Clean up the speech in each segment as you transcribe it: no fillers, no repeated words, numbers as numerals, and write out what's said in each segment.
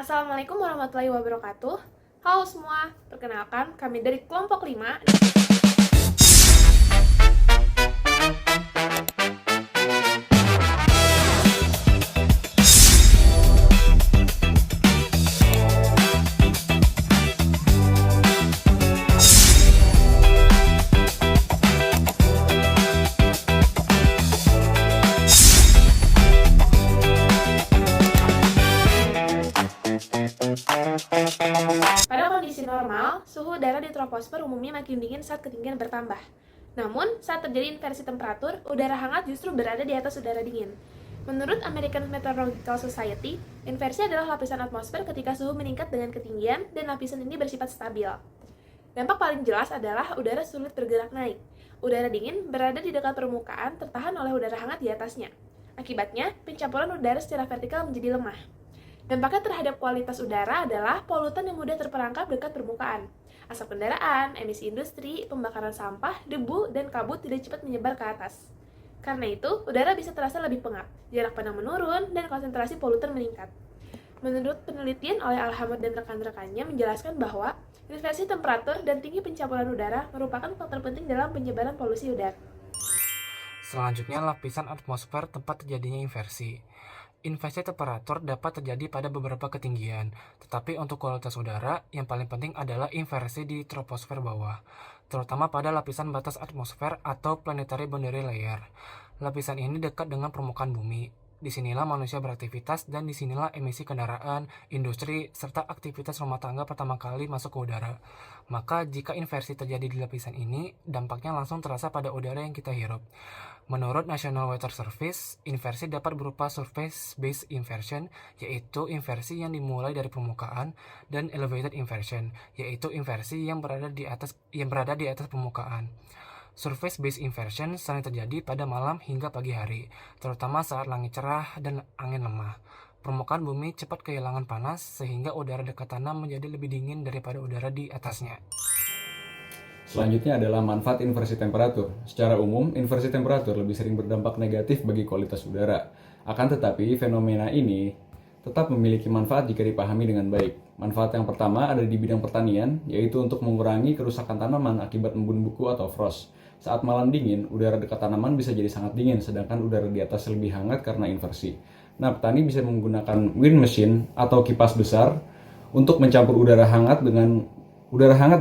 Assalamualaikum warahmatullahi wabarakatuh. Halo semua, perkenalkan kami dari kelompok 5. Pada kondisi normal, suhu udara di troposfer umumnya makin dingin saat ketinggian bertambah. Namun, saat terjadi inversi temperatur, udara hangat justru berada di atas udara dingin. Menurut American Meteorological Society, inversi adalah lapisan atmosfer ketika suhu meningkat dengan ketinggian dan lapisan ini bersifat stabil. Dampak paling jelas adalah udara sulit bergerak naik. Udara dingin berada di dekat permukaan tertahan oleh udara hangat di atasnya. Akibatnya, pencampuran udara secara vertikal menjadi lemah. Dampaknya terhadap kualitas udara adalah polutan yang mudah terperangkap dekat permukaan. Asap kendaraan, emisi industri, pembakaran sampah, debu, dan kabut tidak cepat menyebar ke atas. Karena itu, udara bisa terasa lebih pengap, jarak pandang menurun, dan konsentrasi polutan meningkat. Menurut penelitian oleh Alhamad dan rekan-rekannya menjelaskan bahwa inversi temperatur dan tinggi pencampuran udara merupakan faktor penting dalam penyebaran polusi udara. Selanjutnya, lapisan atmosfer tempat terjadinya inversi. Inversi temperatur dapat terjadi pada beberapa ketinggian, tetapi untuk kualitas udara, yang paling penting adalah inversi di troposfer bawah, terutama pada lapisan batas atmosfer atau planetary boundary layer. Lapisan ini dekat dengan permukaan bumi. Disinilah manusia beraktivitas dan disinilah emisi kendaraan, industri, serta aktivitas rumah tangga pertama kali masuk ke udara. Maka jika inversi terjadi di lapisan ini, dampaknya langsung terasa pada udara yang kita hirup. Menurut National Weather Service, inversi dapat berupa surface-based inversion, yaitu inversi yang dimulai dari permukaan, dan elevated inversion, yaitu inversi yang berada di atas permukaan. Surface-based inversion sering terjadi pada malam hingga pagi hari, terutama saat langit cerah dan angin lemah. Permukaan bumi cepat kehilangan panas, sehingga udara dekat tanah menjadi lebih dingin daripada udara di atasnya. Selanjutnya adalah manfaat inversi temperatur. Secara umum, inversi temperatur lebih sering berdampak negatif bagi kualitas udara. Akan tetapi, fenomena ini tetap memiliki manfaat jika dipahami dengan baik. Manfaat yang pertama ada di bidang pertanian, yaitu untuk mengurangi kerusakan tanaman akibat embun buku atau frost. Saat malam dingin, udara dekat tanaman bisa jadi sangat dingin, sedangkan udara di atas lebih hangat karena inversi. Nah, petani bisa menggunakan wind machine atau kipas besar untuk mencampur udara hangat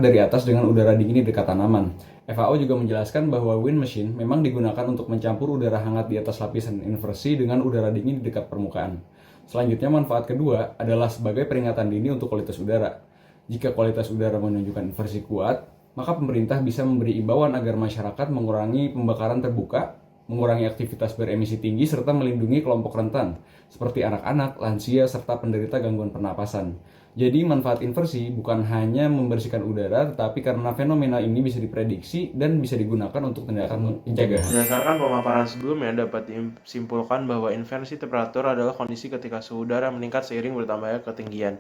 dari atas dengan udara dingin di dekat tanaman. FAO juga menjelaskan bahwa wind machine memang digunakan untuk mencampur udara hangat di atas lapisan inversi dengan udara dingin di dekat permukaan. Selanjutnya, manfaat kedua adalah sebagai peringatan dini untuk kualitas udara. Jika kualitas udara menunjukkan inversi kuat, maka pemerintah bisa memberi imbauan agar masyarakat mengurangi pembakaran terbuka, mengurangi aktivitas beremisi tinggi, serta melindungi kelompok rentan, seperti anak-anak, lansia, serta penderita gangguan pernapasan. Jadi manfaat inversi bukan hanya membersihkan udara, tetapi karena fenomena ini bisa diprediksi dan bisa digunakan untuk tindakan pencegahan. Berdasarkan pemaparan sebelumnya, dapat disimpulkan bahwa inversi temperatur adalah kondisi ketika suhu udara meningkat seiring bertambahnya ketinggian.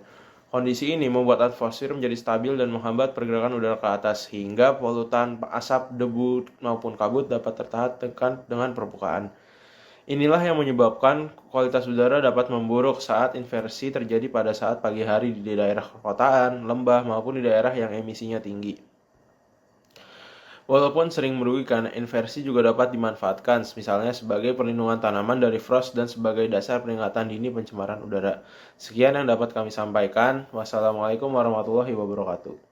Kondisi ini membuat atmosfer menjadi stabil dan menghambat pergerakan udara ke atas, hingga polutan, asap, debu, maupun kabut dapat tertekan dengan permukaan. Inilah yang menyebabkan kualitas udara dapat memburuk saat inversi terjadi pada saat pagi hari di daerah perkotaan, lembah, maupun di daerah yang emisinya tinggi. Walaupun sering merugikan, inversi juga dapat dimanfaatkan, misalnya sebagai perlindungan tanaman dari frost dan sebagai dasar peringatan dini pencemaran udara. Sekian yang dapat kami sampaikan. Wassalamualaikum warahmatullahi wabarakatuh.